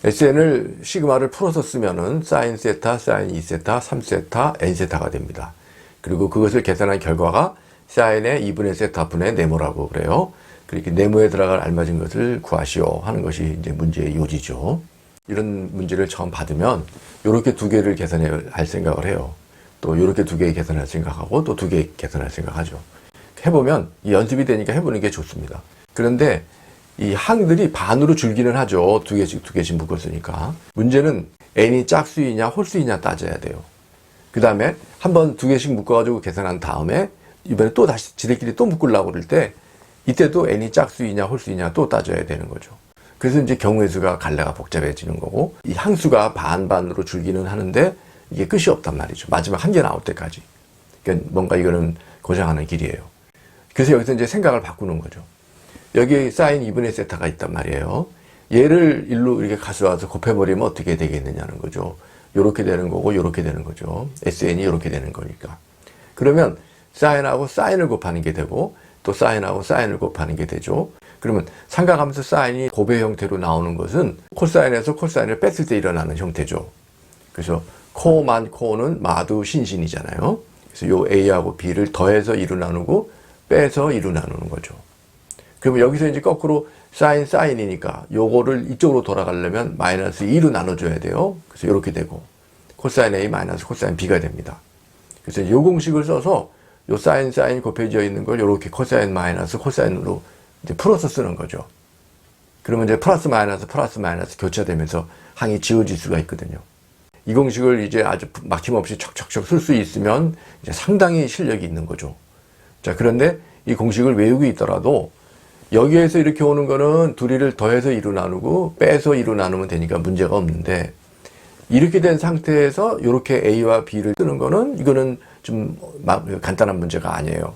SN을 시그마를 풀어서 쓰면은 사인 세타, 사인 2세타, 3세타, n세타가 됩니다. 그리고 그것을 계산한 결과가 사인의 2분의 세타 분의 네모라고 그래요. 그렇게 네모에 들어갈 알맞은 것을 구하시오 하는 것이 이제 문제의 요지죠. 이런 문제를 처음 받으면 이렇게 두 개를 계산해야 할 생각을 해요. 또 이렇게 두 개 계산할 생각하고 또 두 개 계산할 생각하죠. 해보면 이 연습이 되니까 해보는 게 좋습니다. 그런데 이 항들이 반으로 줄기는 하죠. 두 개씩 묶었으니까. 문제는 n이 짝수이냐 홀수이냐 따져야 돼요. 그 다음에 한번 두 개씩 묶어가지고 계산한 다음에 이번에 또 다시 지들끼리 또 묶으려고 그럴 때 이때도 n이 짝수이냐 홀수이냐 또 따져야 되는 거죠. 그래서 이제 경우의 수가 갈래가 복잡해지는 거고, 이 항수가 반반으로 줄기는 하는데 이게 끝이 없단 말이죠. 마지막 한 개 나올 때까지. 그러니까 뭔가 이거는 고장하는 길이에요. 그래서 여기서 이제 생각을 바꾸는 거죠. 여기 사인 2분의 세타가 있단 말이에요. 얘를 일로 이렇게 가져와서 곱해버리면 어떻게 되겠느냐는 거죠. 요렇게 되는 거고 요렇게 되는 거죠. SN이 요렇게 되는 거니까. 그러면 사인하고 사인을 곱하는 게 되고 또 사인하고 사인을 곱하는 게 되죠. 그러면 삼각함수 사인이 곱의 형태로 나오는 것은 코사인에서 코사인을 뺐을 때 일어나는 형태죠. 그래서 코만 코는 마두 신신이잖아요. 그래서 요 A하고 B를 더해서 2로 나누고 빼서 2로 나누는 거죠. 그러면 여기서 이제 거꾸로 사인이니까 요거를 이쪽으로 돌아가려면 마이너스 2로 나눠줘야 돼요. 그래서 이렇게 되고 코사인 A 마이너스 코사인 B가 됩니다. 그래서 요 공식을 써서 요 사인 곱해져 있는 걸 이렇게 코사인 마이너스 코사인으로 이제 풀어서 쓰는 거죠. 그러면 이제 플러스 마이너스 교차되면서 항이 지워질 수가 있거든요. 이 공식을 이제 아주 막힘없이 척척척 쓸 수 있으면 이제 상당히 실력이 있는 거죠. 자, 그런데 이 공식을 외우고 있더라도 여기에서 이렇게 오는 거는 둘이를 더해서 2로 나누고 빼서 2로 나누면 되니까 문제가 없는데, 이렇게 된 상태에서 이렇게 A와 B를 쓰는 거는 이거는 좀 간단한 문제가 아니에요.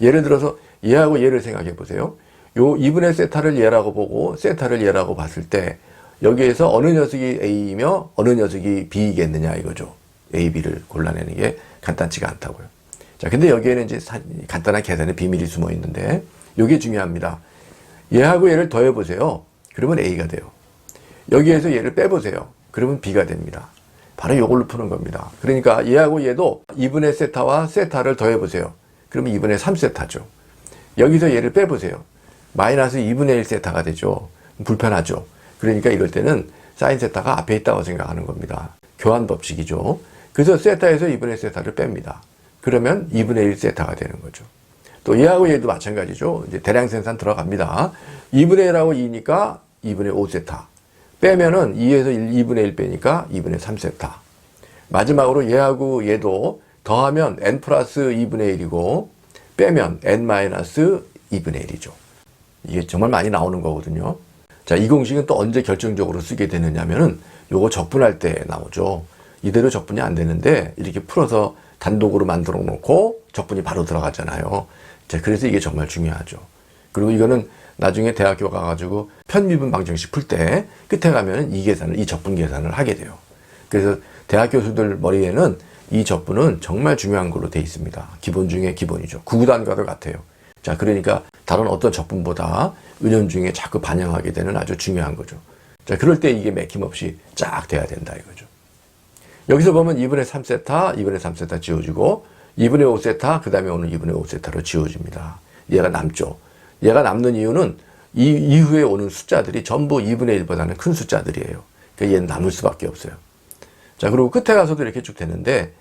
예를 들어서 얘하고 얘를 생각해 보세요. 요 2분의 세타를 얘라고 보고 세타를 얘라고 봤을 때 여기에서 어느 녀석이 A이며 어느 녀석이 B이겠느냐 이거죠. A, B를 골라내는 게 간단치가 않다고요. 자, 근데 여기에는 이제 간단한 계산의 비밀이 숨어 있는데 이게 중요합니다. 얘하고 얘를 더해 보세요. 그러면 A가 돼요. 여기에서 얘를 빼보세요. 그러면 B가 됩니다. 바로 이걸로 푸는 겁니다. 그러니까 얘하고 얘도 2분의 세타와 세타를 더해 보세요. 그러면 2분의 3세타죠. 여기서 얘를 빼보세요. 마이너스 2분의 1 세타가 되죠. 불편하죠. 그러니까 이럴 때는 사인 세타가 앞에 있다고 생각하는 겁니다. 교환 법칙이죠. 그래서 세타에서 2분의 세타를 뺍니다. 그러면 2분의 1 세타가 되는 거죠. 또 얘하고 얘도 마찬가지죠. 이제 대량 생산 들어갑니다. 2분의 1하고 2니까 2분의 5세타. 빼면은 2에서 2분의 1 빼니까 2분의 3세타. 마지막으로 얘하고 얘도 더하면 n 플러스 2분의 1이고 빼면 n 마이너스 2분의 1이죠. 이게 정말 많이 나오는 거거든요. 자, 이 공식은 또 언제 결정적으로 쓰게 되느냐면은 요거 적분할 때 나오죠. 이대로 적분이 안 되는데 이렇게 풀어서 단독으로 만들어 놓고 적분이 바로 들어가잖아요. 자, 그래서 이게 정말 중요하죠. 그리고 이거는 나중에 대학교 가가지고 편미분 방정식 풀 때 끝에 가면은 이 적분 계산을 하게 돼요. 그래서 대학 교수들 머리에는 이 적분은 정말 중요한 걸로 돼 있습니다. 기본 중에 기본이죠. 구구단과도 같아요. 자, 그러니까 다른 어떤 적분보다 은연중에 자꾸 반영하게 되는 아주 중요한 거죠. 자, 그럴 때 이게 맥힘없이 쫙 돼야 된다 이거죠. 여기서 보면 2분의 3세타, 2분의 3세타 지워지고 2분의 5세타, 그 다음에 오는 2분의 5세타로 지워집니다. 얘가 남죠. 얘가 남는 이유는 이 이후에 오는 숫자들이 전부 2분의 1보다는 큰 숫자들이에요. 그러니까 얘는 남을 수밖에 없어요. 자, 그리고 끝에 가서도 이렇게 쭉 되는데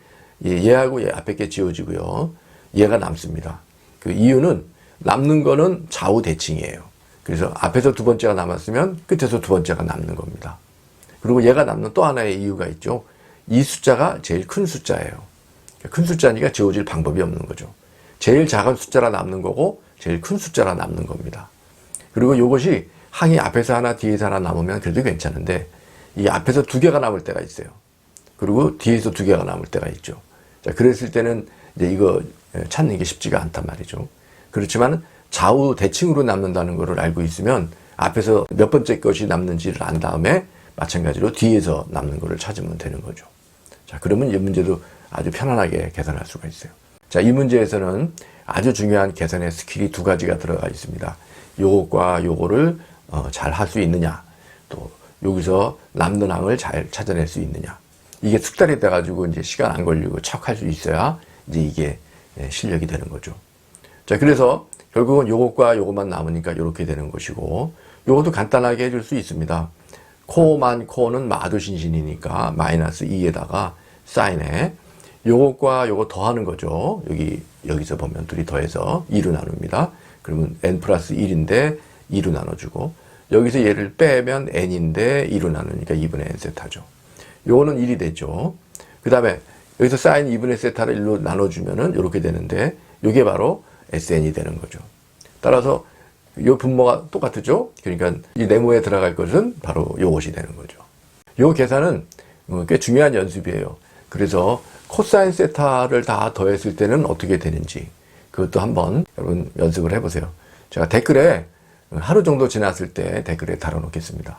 얘하고 얘 앞에 게 지워지고요. 얘가 남습니다. 그 이유는 남는 거는 좌우 대칭이에요. 그래서 앞에서 두 번째가 남았으면 끝에서 두 번째가 남는 겁니다. 그리고 얘가 남는 또 하나의 이유가 있죠. 이 숫자가 제일 큰 숫자예요. 큰 숫자니까 지워질 방법이 없는 거죠. 제일 작은 숫자라 남는 거고 제일 큰 숫자라 남는 겁니다. 그리고 이것이 항이 앞에서 하나 뒤에서 하나 남으면 그래도 괜찮은데 이 앞에서 두 개가 남을 때가 있어요. 그리고 뒤에서 두 개가 남을 때가 있죠. 자, 그랬을 때는 이제 이거 찾는 게 쉽지가 않단 말이죠. 그렇지만 좌우 대칭으로 남는다는 것을 알고 있으면 앞에서 몇 번째 것이 남는지를 안 다음에 마찬가지로 뒤에서 남는 것을 찾으면 되는 거죠. 자, 그러면 이 문제도 아주 편안하게 계산할 수가 있어요. 자, 이 문제에서는 아주 중요한 계산의 스킬이 두 가지가 들어가 있습니다. 요것과 요거를 잘 할 수 있느냐, 또 여기서 남는 항을 잘 찾아낼 수 있느냐. 이게 숙달이 돼가지고 이제 시간 안 걸리고 척 할 수 있어야 이제 이게 실력이 되는 거죠. 자, 그래서 결국은 요것과 요것만 남으니까 이렇게 되는 것이고, 요것도 간단하게 해줄 수 있습니다. 코만 코는 마도신신이니까 마이너스 2에다가 사인에 요것과 요거 더하는 거죠. 여기서 보면 둘이 더해서 2로 나눕니다. 그러면 n 플러스 1인데 2로 나눠주고, 여기서 얘를 빼면 n인데 2로 나누니까 2분의 n 세타죠. 요거는 1이 되죠. 그 다음에 여기서 사인 2분의 세타를 1로 나눠주면은 이렇게 되는데, 요게 바로 SN이 되는 거죠. 따라서 요 분모가 똑같죠? 그러니까 이 네모에 들어갈 것은 바로 요것이 되는 거죠. 요 계산은 꽤 중요한 연습이에요. 그래서 코사인 세타를 다 더했을 때는 어떻게 되는지 그것도 한번 여러분 연습을 해보세요. 제가 댓글에 하루 정도 지났을 때 댓글에 달아놓겠습니다.